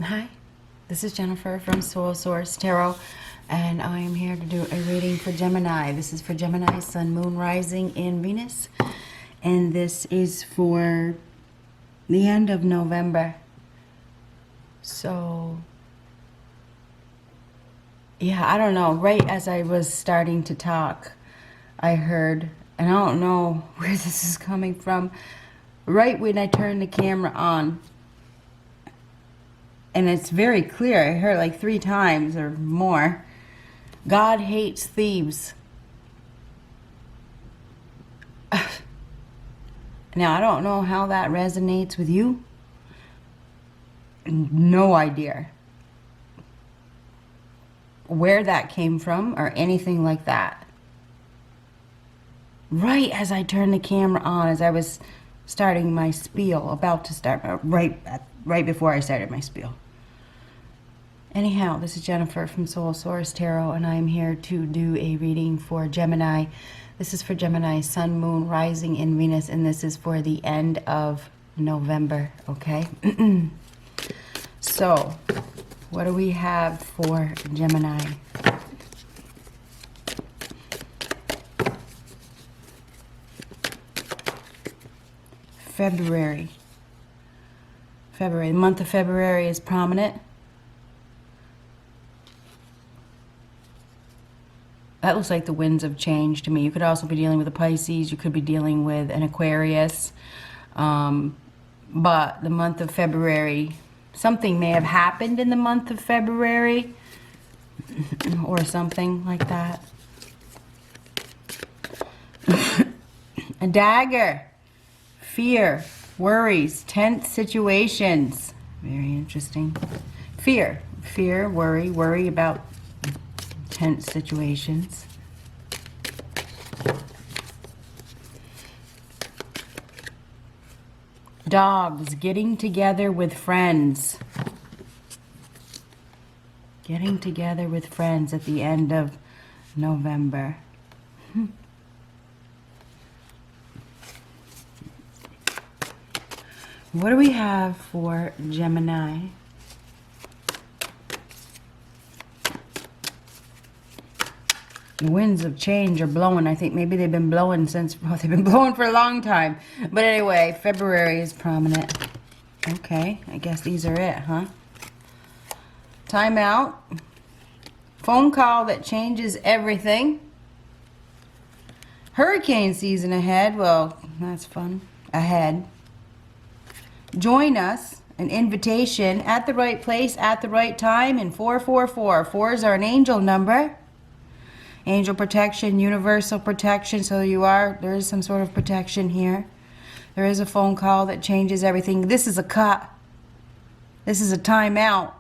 Hi, this is Jennifer from Soul Source Tarot, and I am here to do a reading for Gemini. This is for Gemini, Sun, Moon, Rising, and Venus, and this is for the end of November. So, yeah, I don't know. Right as I was starting to talk, I heard, and I don't know where this is coming from, right when I turned the camera on. And it's very clear. I heard it like 3 times or more. God hates thieves. Now, I don't know how that resonates with you. No idea where that came from or anything like that. Right as I turned the camera on, as I was starting my spiel, about to start, right before I started my spiel. Anyhow, this is Jennifer from Soul Source Tarot, and I'm here to do a reading for Gemini. This is for Gemini, Sun, Moon, Rising, and Venus, and this is for the end of November, okay? So, what do we have for Gemini? February. The month of February is prominent. That looks like the winds of change to me. You could also be dealing with a Pisces. You could be dealing with an Aquarius. But the month of February, something may have happened in the month of February or something like that. A dagger. Fear, worries, tense situations. Very interesting. Fear, worry about tense situations. Dogs, getting together with friends. Getting together with friends at the end of November. What do we have for Gemini? The winds of change are blowing. I think maybe they've been blowing since, well, they've been blowing for a long time. But anyway, February is prominent. Okay, I guess these are it, huh? Time out. Phone call that changes everything. Hurricane season ahead. Well, that's fun. Ahead. Join us, an invitation at the right place at the right time in 444. 4s are an angel number. Angel protection, universal protection. So there is some sort of protection here. There is a phone call that changes everything. This is a cut. This is a timeout.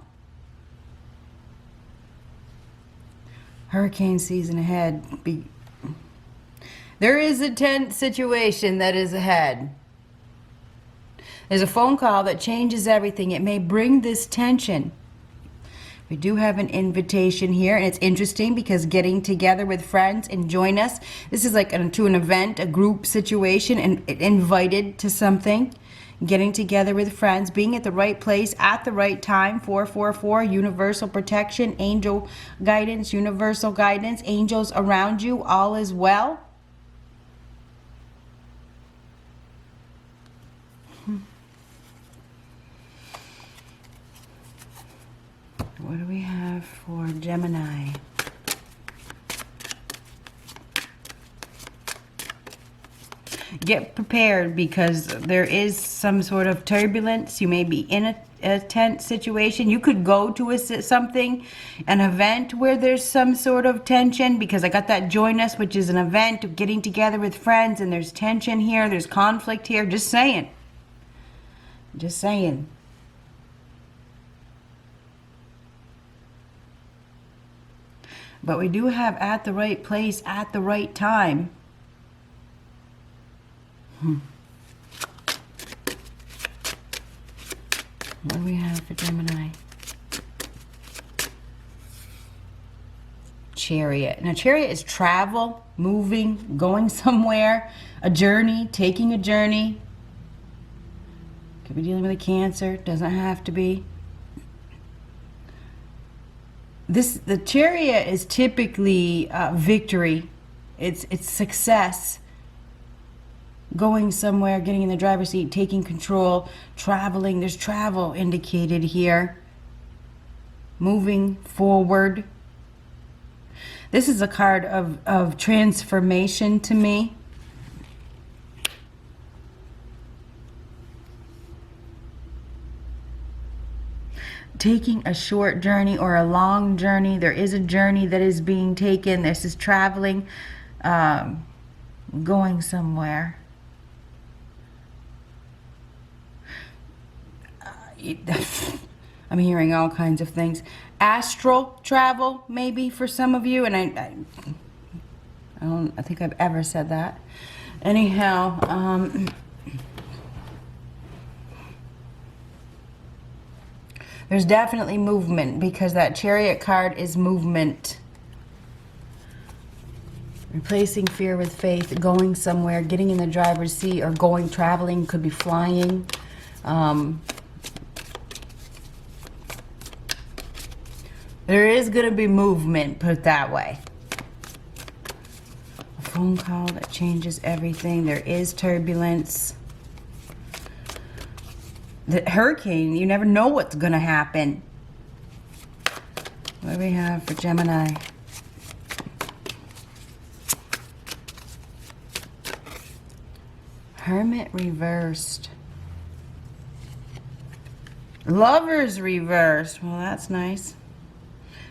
Hurricane season ahead. There is a tense situation that is ahead. There's a phone call that changes everything. It may bring this tension. We do have an invitation here, and it's interesting because getting together with friends and join us. This is like to an event, a group situation, and invited to something. Getting together with friends, being at the right place at the right time. 444, universal protection, angel guidance, universal guidance, angels around you, all is well. What do we have for Gemini? Get prepared because there is some sort of turbulence. You may be in a tense situation. You could go to an event where there's some sort of tension, because I got that join us, which is an event of getting together with friends, and there's tension here, there's conflict here. Just saying. Just saying. But we do have at the right place at the right time. What do we have for Gemini? Chariot. Now, chariot is travel, moving, going somewhere, a journey, taking a journey. Could be dealing with a Cancer, doesn't have to be. The chariot is typically victory. It's success. Going somewhere, getting in the driver's seat, taking control, traveling. There's travel indicated here. Moving forward. This is a card of transformation to me. Taking a short journey or a long journey. There is a journey that is being taken. This is traveling, going somewhere. I'm hearing all kinds of things. Astral travel, maybe, for some of you. And I don't think I've ever said that. Anyhow, there's definitely movement, because that chariot card is movement. Replacing fear with faith, going somewhere, getting in the driver's seat, or going traveling, could be flying. There is going to be movement, put it that way. A phone call that changes everything. There is turbulence. The hurricane, you never know what's going to happen. What do we have for Gemini? Hermit reversed. Lovers reversed. Well, that's nice.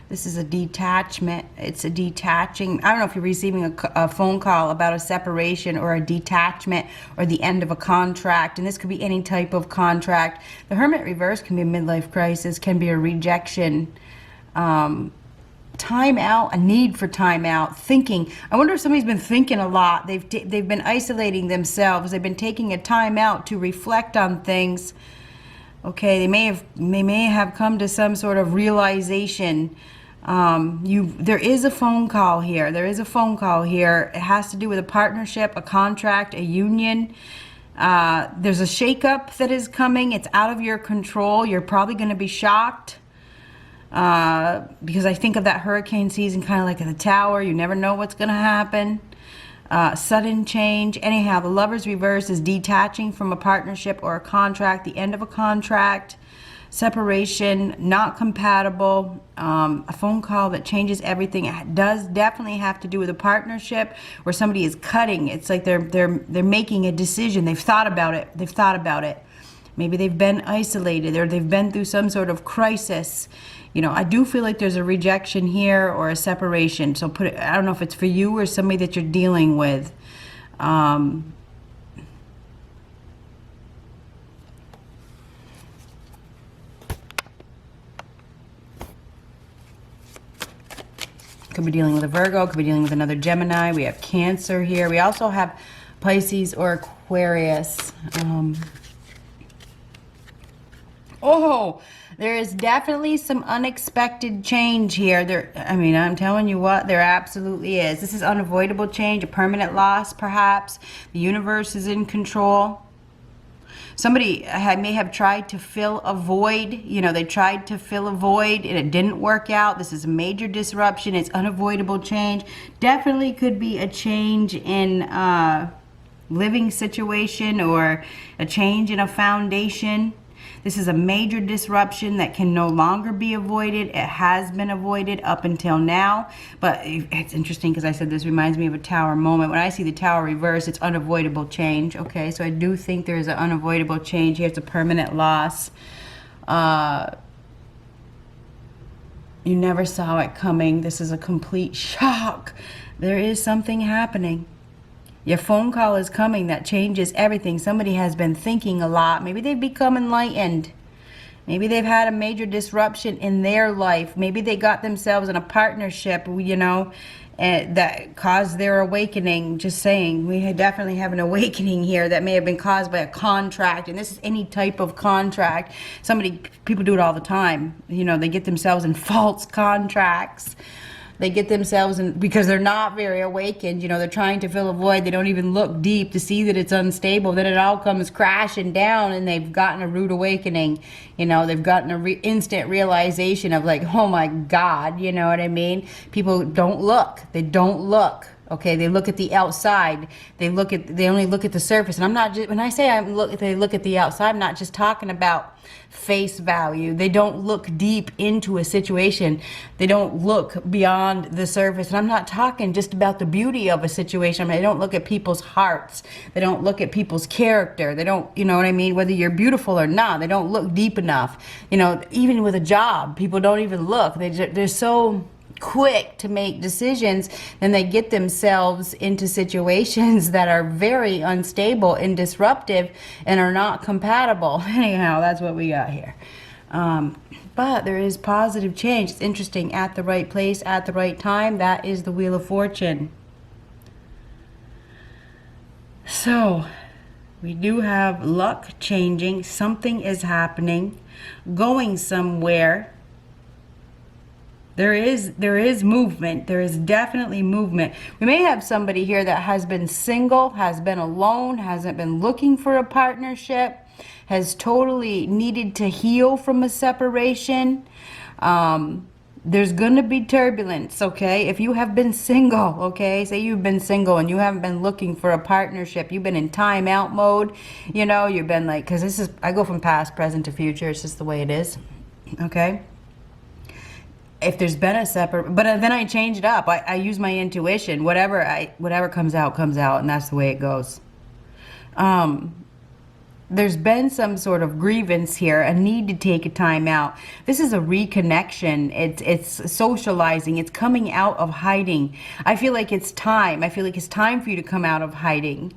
This is a detachment. It's a detaching. I don't know if you're receiving a phone call about a separation or a detachment or the end of a contract. And this could be any type of contract. The Hermit reverse can be a midlife crisis, can be a rejection, time out, a need for time out, thinking. I wonder if somebody's been thinking a lot. They've been isolating themselves. They've been taking a time out to reflect on things. Okay, they may have come to some sort of realization. There is a phone call here. There is a phone call here. It has to do with a partnership, a contract, a union. There's a shakeup that is coming. It's out of your control. You're probably going to be shocked. Because I think of that hurricane season kind of like at the tower. You never know what's going to happen. Sudden change. Anyhow, the Lover's reverse is detaching from a partnership or a contract, the end of a contract, separation, not compatible, a phone call that changes everything. It does definitely have to do with a partnership where somebody is cutting. It's like they're making a decision. They've thought about it. They've thought about it. Maybe they've been isolated, or they've been through some sort of crisis. You know, I do feel like there's a rejection here or a separation. So I don't know if it's for you or somebody that you're dealing with. Could be dealing with a Virgo, could be dealing with another Gemini. We have Cancer here. We also have Pisces or Aquarius. Oh, there is definitely some unexpected change here. I'm telling you what, there absolutely is. This is unavoidable change, a permanent loss, perhaps. The universe is in control. Somebody may have tried to fill a void. You know, they tried to fill a void and it didn't work out. This is a major disruption. It's unavoidable change. Definitely could be a change in living situation or a change in a foundation. This is a major disruption that can no longer be avoided. It has been avoided up until now. But it's interesting because I said this reminds me of a tower moment. When I see the tower reverse, it's unavoidable change. Okay, so I do think there's an unavoidable change here. It's a permanent loss. You never saw it coming. This is a complete shock. There is something happening. Your phone call is coming that changes everything. Somebody has been thinking a lot. Maybe they've become enlightened. Maybe they've had a major disruption in their life. Maybe they got themselves in a partnership, you know, that caused their awakening. Just saying, we definitely have an awakening here that may have been caused by a contract. And this is any type of contract. People do it all the time. You know, they get themselves in false contracts. They get themselves in, because they're not very awakened, you know, they're trying to fill a void. They don't even look deep to see that it's unstable. Then it all comes crashing down, and they've gotten a rude awakening. You know, they've gotten a instant realization of like, oh my God, you know what I mean? People don't look. They don't look. Okay, they look at the outside. They only look at the surface. And I'm not just, when I say they look at the outside, I'm not just talking about face value. They don't look deep into a situation. They don't look beyond the surface. And I'm not talking just about the beauty of a situation. I mean, they don't look at people's hearts. They don't look at people's character. They don't, you know what I mean? Whether you're beautiful or not, they don't look deep enough. You know, even with a job, people don't even look. They're so quick to make decisions, and they get themselves into situations that are very unstable and disruptive and are not compatible. Anyhow, that's what we got here. But there is positive change. It's interesting. At the right place, at the right time. That is the Wheel of Fortune. So we do have luck changing. Something is happening, going somewhere. There is movement. There is definitely movement. We may have somebody here that has been single, has been alone, hasn't been looking for a partnership, has totally needed to heal from a separation. There's going to be turbulence, okay? If you have been single, okay? Say you've been single and you haven't been looking for a partnership. You've been in timeout mode. You know, you've been like, because this is, I go from past, present to future. It's just the way it is, okay? If there's been a separate, but then I change it up. I use my intuition. Whatever comes out, and that's the way it goes. There's been some sort of grievance here, a need to take a time out. This is a reconnection. It's socializing. It's coming out of hiding. I feel like it's time. I feel like it's time for you to come out of hiding.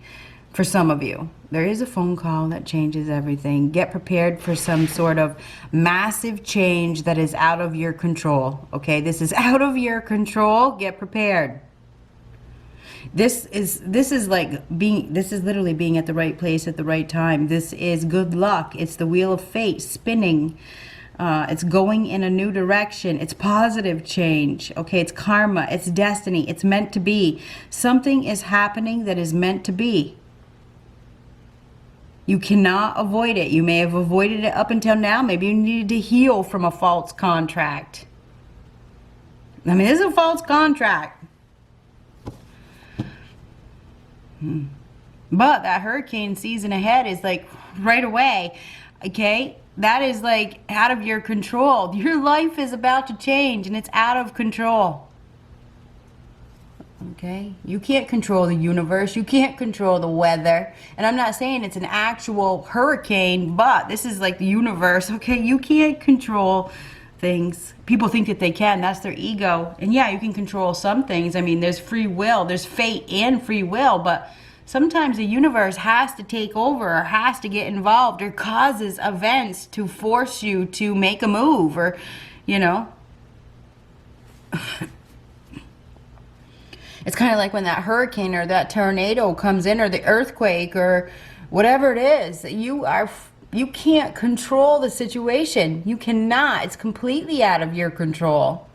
For some of you, there is a phone call that changes everything. Get prepared for some sort of massive change that is out of your control. Okay, this is out of your control. Get prepared. This is literally being at the right place at the right time. This is good luck. It's the wheel of fate spinning. It's going in a new direction. It's positive change. Okay, it's karma. It's destiny. It's meant to be. Something is happening that is meant to be. You cannot avoid it. You may have avoided it up until now. Maybe you needed to heal from a false contract. I mean, this is a false contract. But that hurricane season ahead is like right away. Okay? That is like out of your control. Your life is about to change and it's out of control. Okay, you can't control the universe. You can't control the weather. And I'm not saying it's an actual hurricane, but this is like the universe. Okay, you can't control things. People think that they can. That's their ego. And yeah, you can control some things. I mean, there's free will. There's fate and free will. But sometimes the universe has to take over or has to get involved or causes events to force you to make a move or, you know. It's kind of like when that hurricane or that tornado comes in or the earthquake or whatever it is. You can't control the situation. You cannot. It's completely out of your control.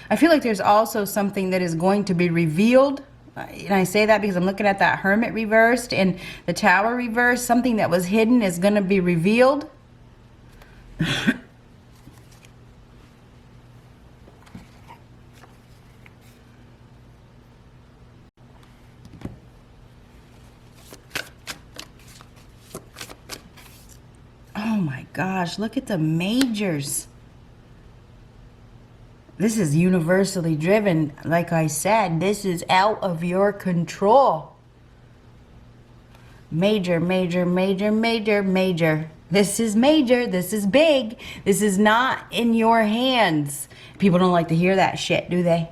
I feel like there's also something that is going to be revealed. And I say that because I'm looking at that Hermit reversed and the Tower reversed. Something that was hidden is going to be revealed. Oh my gosh, look at the majors. This is universally driven. Like I said, this is out of your control. Major, major, major, major, major. This is major. This is big. This is not in your hands. People don't like to hear that shit, do they?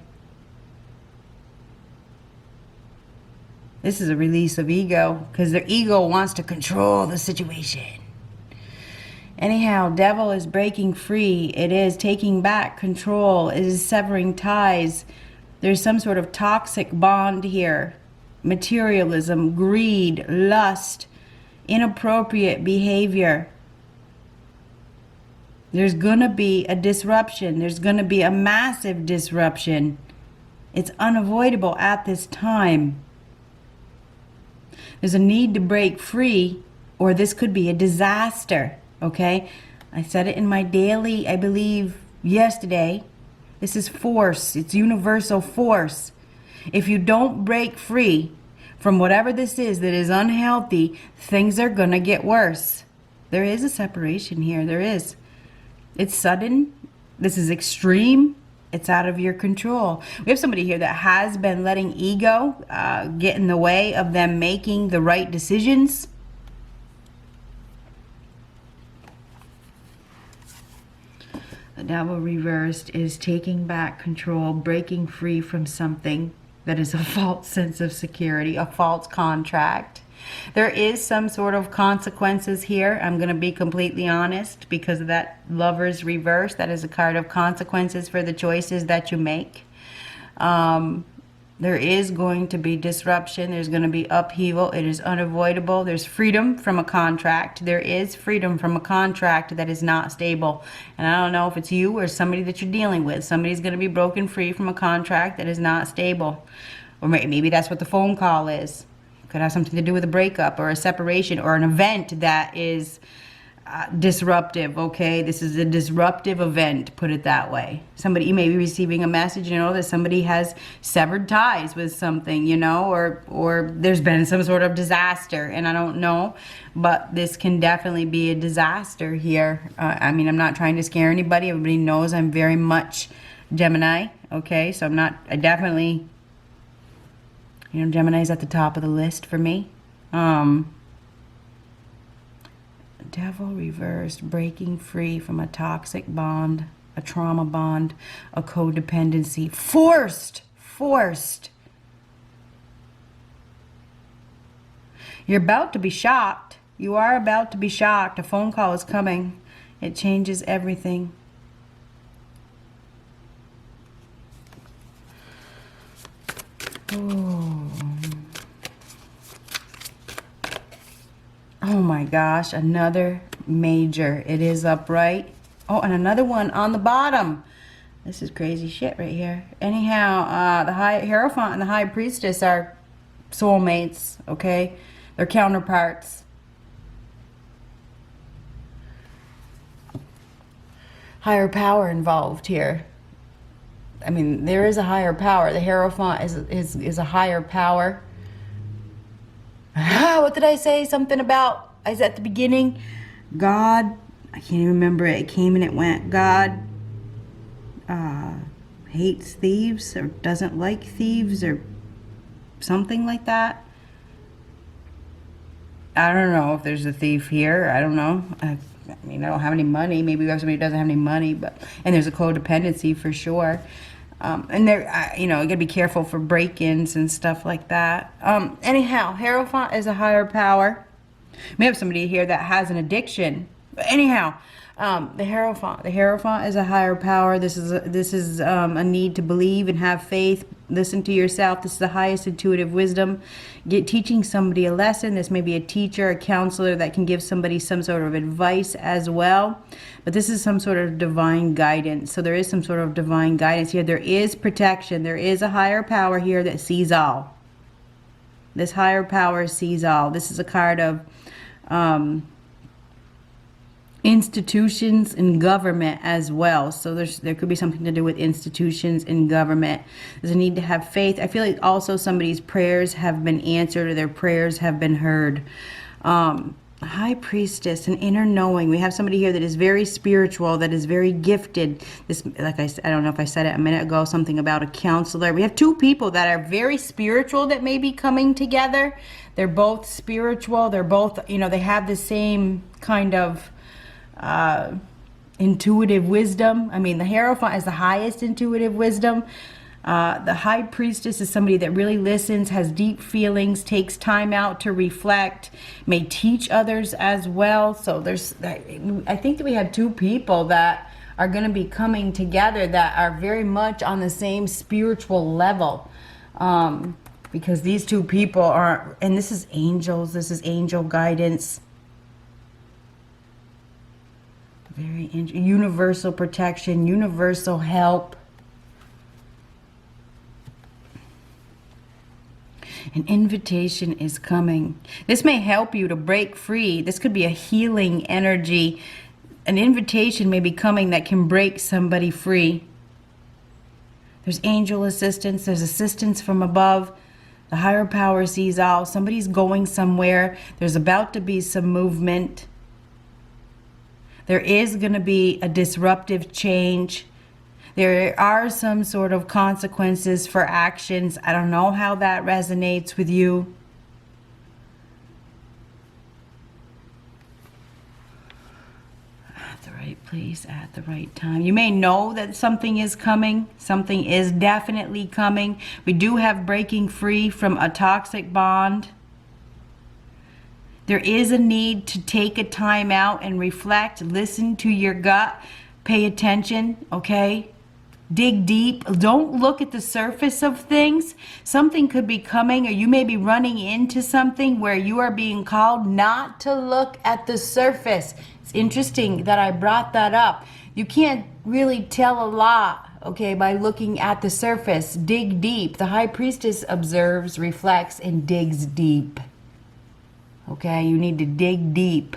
This is a release of ego because their ego wants to control the situation. Anyhow, devil is breaking free. It is taking back control. It is severing ties. There's some sort of toxic bond here. Materialism, greed, lust, inappropriate behavior. There's going to be a disruption. There's going to be a massive disruption. It's unavoidable at this time. There's a need to break free, or this could be a disaster, okay? I said it in my daily, I believe, yesterday. This is force. It's universal force. If you don't break free from whatever this is that is unhealthy, things are going to get worse. There is a separation here. There is. It's sudden. This is extreme. It's out of your control. We have somebody here that has been letting ego get in the way of them making the right decisions. The Devil reversed is taking back control, breaking free from something that is a false sense of security, a false contract. There is some sort of consequences here. I'm going to be completely honest because of that Lover's reverse. That is a card of consequences for the choices that you make. There is going to be disruption. There's going to be upheaval. It is unavoidable. There's freedom from a contract. There is freedom from a contract that is not stable. And I don't know if it's you or somebody that you're dealing with. Somebody's going to be broken free from a contract that is not stable. Or maybe that's what the phone call is. Could have something to do with a breakup or a separation or an event that is disruptive, okay? This is a disruptive event, put it that way. You may be receiving a message, that somebody has severed ties with something, or there's been some sort of disaster, and I don't know, but this can definitely be a disaster here. I'm not trying to scare anybody. Everybody knows I'm very much Gemini, okay? So I definitely... Gemini's at the top of the list for me. Devil reversed, breaking free from a toxic bond, a trauma bond, a codependency. Forced. You're about to be shocked. You are about to be shocked. A phone call is coming. It changes everything. Oh my gosh, another major. It is upright. Oh, and another one on the bottom. This is crazy shit right here. Anyhow, the High Hierophant and the High Priestess are soulmates, okay? They're counterparts. Higher power involved here. There is a higher power. The Hierophant is a higher power. What did I say? Something about, I was at the beginning, God, I can't even remember it. It came and it went. God hates thieves or doesn't like thieves or something like that. I don't know if there's a thief here. I don't know. I don't have any money. Maybe we have somebody who doesn't have any money, and there's a codependency for sure. And there, you gotta be careful for break-ins and stuff like that. Anyhow, Hierophant is a higher power. We may have somebody here that has an addiction. But anyhow, the Hierophant is a higher power. This is a need to believe and have faith. Listen to yourself. This is the highest intuitive wisdom. Teaching somebody a lesson. This may be a teacher, a counselor that can give somebody some sort of advice as well. But this is some sort of divine guidance. So there is some sort of divine guidance here. There is protection. There is a higher power here that sees all. This higher power sees all. This is a card of institutions and government as well. So there could be something to do with institutions and government. There's a need to have faith. I feel like also somebody's prayers have been answered or their prayers have been heard. High Priestess, an inner knowing. We have somebody here that is very spiritual, that is very gifted. This, like I said, I don't know if I said it a minute ago, something about a counselor. We have two people that are very spiritual that may be coming together. They're both spiritual. They're both, they have the same kind of intuitive wisdom. The Hierophant is the highest intuitive wisdom. The High Priestess is somebody that really listens, has deep feelings, takes time out to reflect, may teach others as well. So I think that we have two people that are going to be coming together that are very much on the same spiritual level. Because these two people are, and this is angels, this is angel guidance. Very universal protection, universal help. An invitation is coming. This may help you to break free. This could be a healing energy. An invitation may be coming that can break somebody free. There's angel assistance. There's assistance from above. The higher power sees all. Somebody's going somewhere. There's about to be some movement. There is going to be a disruptive change. There are some sort of consequences for actions. I don't know how that resonates with you. At the right place, at the right time. You may know that something is coming. Something is definitely coming. We do have breaking free from a toxic bond. There is a need to take a time out and reflect. Listen to your gut. Pay attention, okay? Dig deep. Don't look at the surface of things. Something could be coming, or you may be running into something where you are being called not to look at the surface. It's interesting that I brought that up. You can't really tell a lot, okay, by looking at the surface. Dig deep. The high priestess observes, reflects, and digs deep. Okay, you need to dig deep.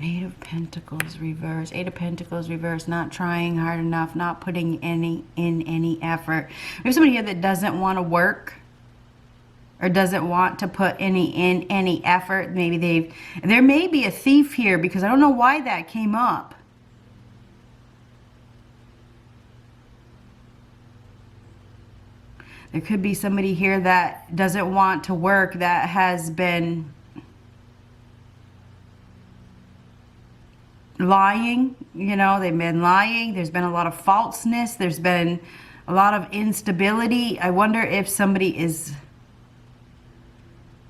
Eight of Pentacles reverse. Eight of Pentacles reverse. Not trying hard enough. Not putting in any effort. There's somebody here that doesn't want to work, or doesn't want to put any effort. Maybe there may be a thief here, because I don't know why that came up. There could be somebody here that doesn't want to work, that has been lying. You know, they've been lying. There's been a lot of falseness. There's been a lot of instability. I wonder if somebody is...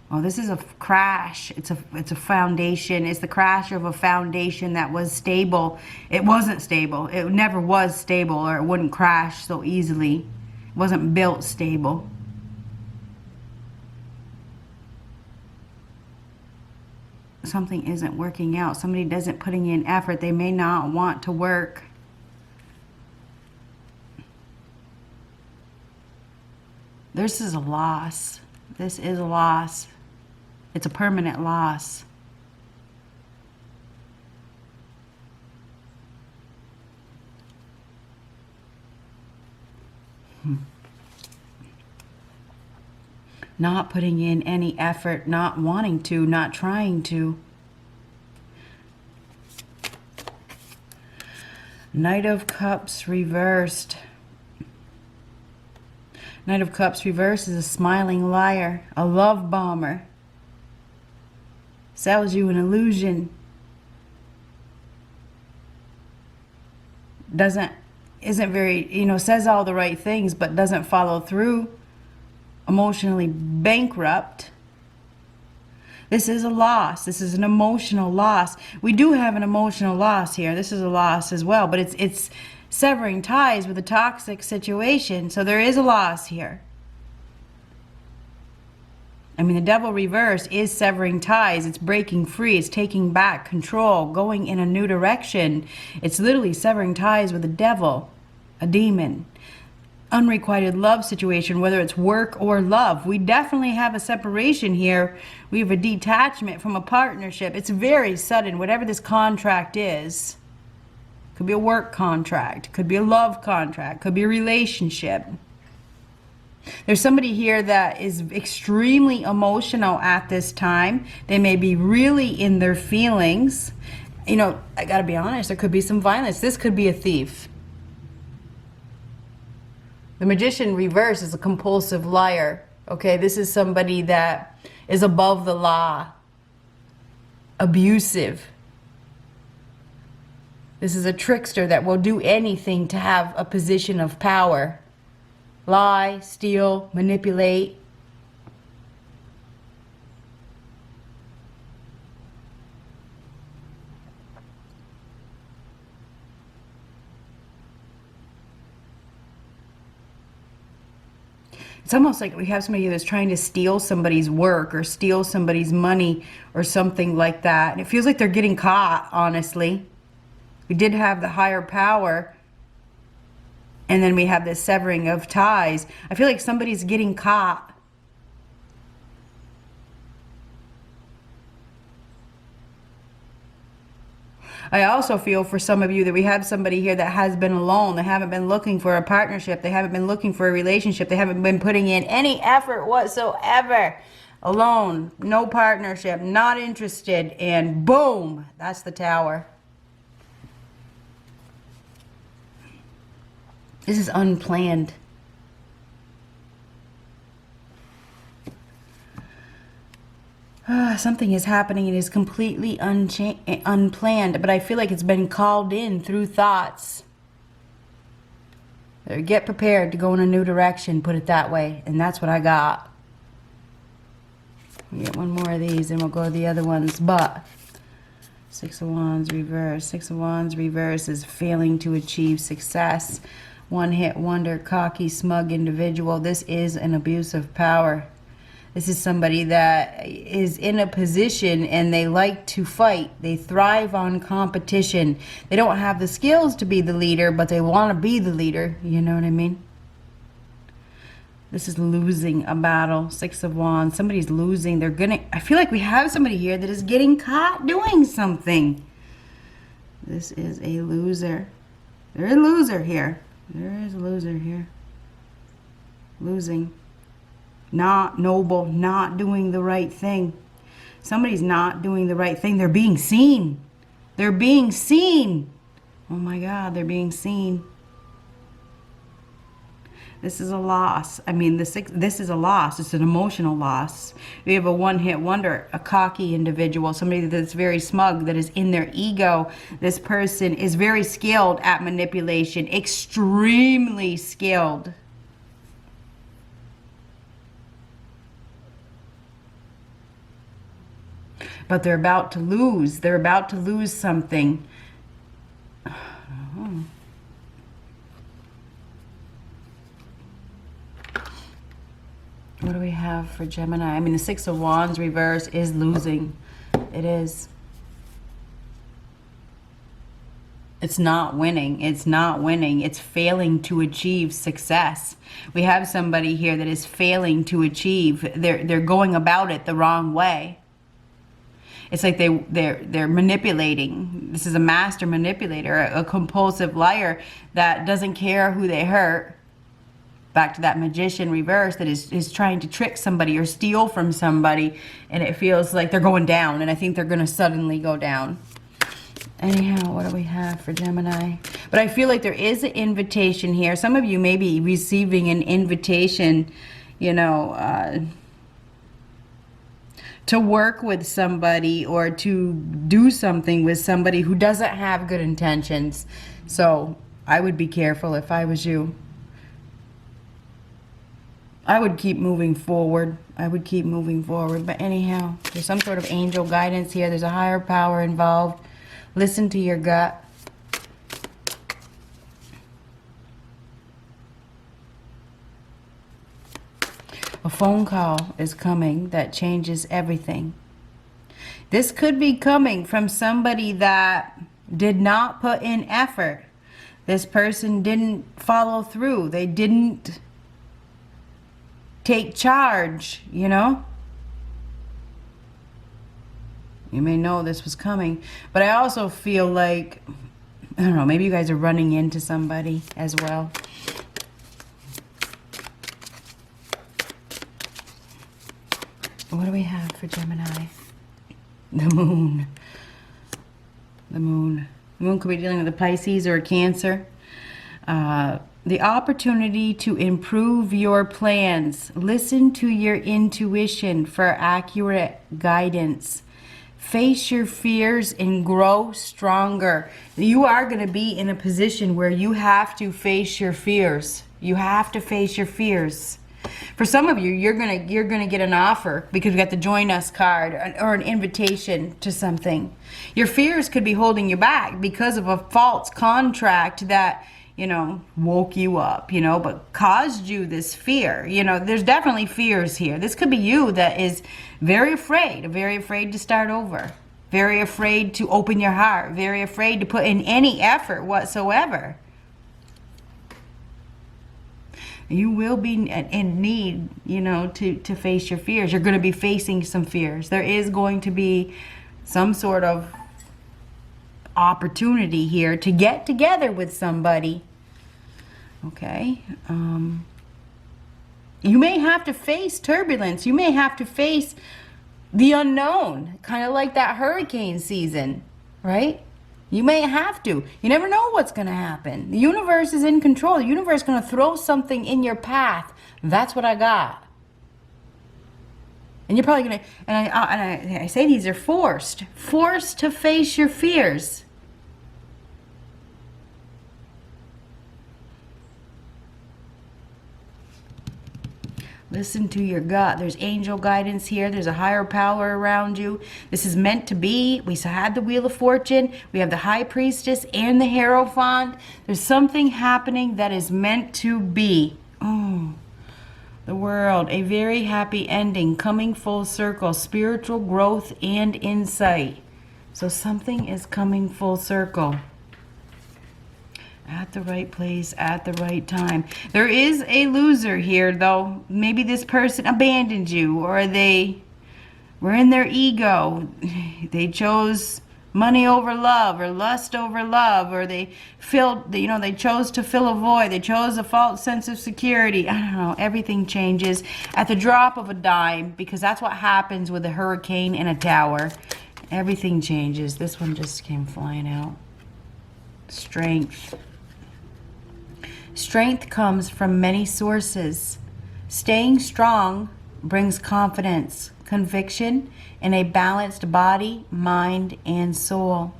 Oh, this is a crash. It's a foundation. It's the crash of a foundation that was stable. It wasn't stable. It never was stable, or it wouldn't crash so easily. It wasn't built stable. Something isn't working out. Somebody doesn't putting in effort. They may not want to work. This is a loss. This is a loss. It's a permanent loss. Not putting in any effort, not wanting to, not trying to. Knight of Cups reversed. Knight of Cups reversed is a smiling liar, a love bomber. Sells you an illusion. Isn't very, says all the right things, but doesn't follow through. Emotionally bankrupt. This is a loss. This is an emotional loss. We do have an emotional loss here. This is a loss as well, but it's severing ties with a toxic situation. So there is a loss here. I mean, the Devil reverse is severing ties. It's breaking free. It's taking back control, going in a new direction. It's literally severing ties with the devil, a demon. Unrequited love situation, whether it's work or love. We definitely have a separation here. We have a detachment from a partnership. It's very sudden, whatever this contract is. Could be a work contract, could be a love contract, could be a relationship. There's somebody here that is extremely emotional at this time. They may be really in their feelings. I gotta be honest, there could be some violence. This could be a thief. The Magician reverse is a compulsive liar. Okay, this is somebody that is above the law. Abusive. This is a trickster that will do anything to have a position of power. Lie, steal, manipulate. It's almost like we have somebody that's trying to steal somebody's work or steal somebody's money or something like that. And it feels like they're getting caught, honestly. We did have the higher power. And then we have this severing of ties. I feel like somebody's getting caught. I also feel for some of you that we have somebody here that has been alone. They haven't been looking for a partnership. They haven't been looking for a relationship. They haven't been putting in any effort whatsoever. Alone, no partnership, not interested, and boom, that's the Tower. This is unplanned. Something is happening. It is completely unplanned, but I feel like it's been called in through thoughts. Get prepared to go in a new direction, put it that way, and that's what I got. We'll get one more of these, and we'll go to the other ones, but Six of Wands reverse. Six of Wands reverse is failing to achieve success. One-hit wonder, cocky, smug individual. This is an abuse of power. This is somebody that is in a position and they like to fight. They thrive on competition. They don't have the skills to be the leader, but they want to be the leader. You know what I mean? This is losing a battle. Six of Wands. Somebody's losing. I feel like we have somebody here that is getting caught doing something. This is a loser. There's a loser here. There is a loser here. Losing. Not noble, not doing the right thing. Somebody's not doing the right thing. They're being seen. They're being seen. Oh my God, they're being seen. This is a loss. I mean, this is a loss. It's an emotional loss. We have a one-hit wonder, a cocky individual, somebody that's very smug, that is in their ego. This person is very skilled at manipulation, extremely skilled. But they're about to lose. They're about to lose something. What do we have for Gemini? I mean, the Six of Wands reverse is losing. It is. It's not winning. It's not winning. It's failing to achieve success. We have somebody here that is failing to achieve. They're going about it the wrong way. It's like they're manipulating. This is a master manipulator, a compulsive liar that doesn't care who they hurt. Back to that Magician reverse that is trying to trick somebody or steal from somebody, and it feels like they're going down, and I think they're going to suddenly go down. Anyhow, what do we have for Gemini? But I feel like there is an invitation here. Some of you may be receiving an invitation, you know, to work with somebody or to do something with somebody who doesn't have good intentions. So I would be careful if I was you. I would keep moving forward. I would keep moving forward. But anyhow, there's some sort of angel guidance here. There's a higher power involved. Listen to your gut. A phone call is coming that changes everything. This could be coming from somebody that did not put in effort. This person didn't follow through. They didn't take charge, you know? You may know this was coming, but I also feel like, I don't know, maybe you guys are running into somebody as well. What do we have for Gemini? The moon. The moon. The moon could be dealing with a Pisces or a Cancer. The opportunity to improve your plans. Listen to your intuition for accurate guidance. Face your fears and grow stronger. You are going to be in a position where you have to face your fears. You have to face your fears. For some of you, you're gonna get an offer because we got the join us card or an invitation to something. Your fears could be holding you back because of a false contract that woke you up, but caused you this fear. There's definitely fears here. This could be you that is very afraid to start over, very afraid to open your heart, very afraid to put in any effort whatsoever. You will be in need, to face your fears. You're going to be facing some fears. There is going to be some sort of opportunity here to get together with somebody. Okay. You may have to face turbulence. You may have to face the unknown, kind of like that hurricane season, right? You may have to. You never know what's going to happen. The universe is in control. The universe is going to throw something in your path. That's what I got. And you're probably going to, and I say these are forced to face your fears. Listen to your gut. There's angel guidance here. There's a higher power around you. This is meant to be. We had the Wheel of Fortune. We have the High Priestess and the Hierophant. There's something happening that is meant to be. Oh, the World. A very happy ending. Coming full circle. Spiritual growth and insight. So something is coming full circle. At the right place, at the right time. There is a loser here, though. Maybe this person abandoned you, or they were in their ego. They chose money over love, or lust over love, or they chose to fill a void. They chose a false sense of security. I don't know. Everything changes at the drop of a dime, because that's what happens with a hurricane in a tower. Everything changes. This one just came flying out. Strength. Strength comes from many sources. Staying strong brings confidence, conviction, and a balanced body, mind, and soul.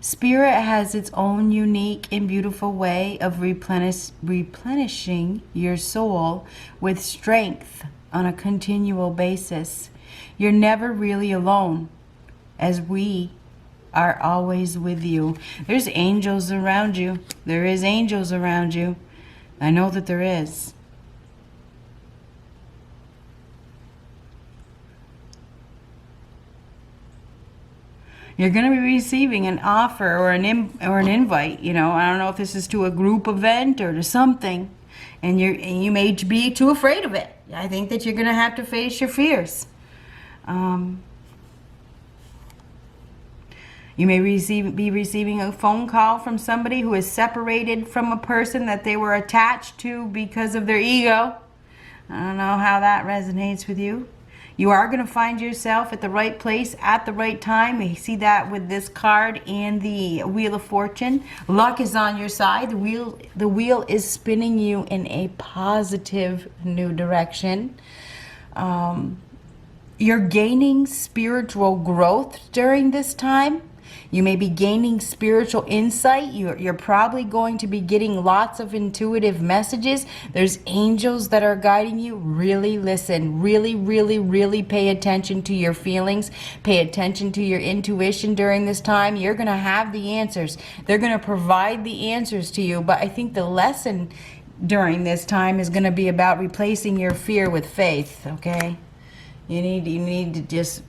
Spirit has its own unique and beautiful way of replenishing your soul with strength on a continual basis. You're never really alone, as we are always with you. There's angels around you. There is angels around you. I know that there is. You're going to be receiving an offer or an invite. I don't know if this is to a group event or to something, and you may be too afraid of it. I think that you're going to have to face your fears. You may be receiving a phone call from somebody who is separated from a person that they were attached to because of their ego. I don't know how that resonates with you. You are going to find yourself at the right place at the right time. We see that with this card and the Wheel of Fortune. Luck is on your side. The wheel is spinning you in a positive new direction. You're gaining spiritual growth during this time. You may be gaining spiritual insight. You're probably going to be getting lots of intuitive messages. There's angels that are guiding you. Really listen. Really, really, really pay attention to your feelings. Pay attention to your intuition during this time. You're going to have the answers. They're going to provide the answers to you. But I think the lesson during this time is going to be about replacing your fear with faith, okay? You need to just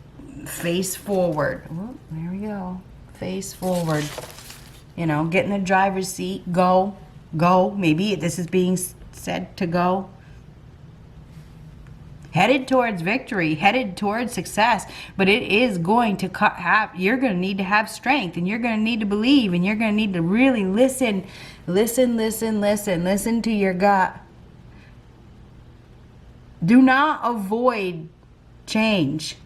face forward. Oh, there we go. Face forward. Get in the driver's seat. Go. Maybe this is being said to go. Headed towards victory. Headed towards success. But it is going to you're going to need to have strength. And you're going to need to believe. And you're going to need to really listen. Listen to your gut. Do not avoid change.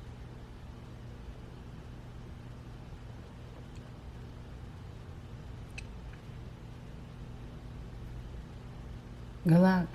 Good luck.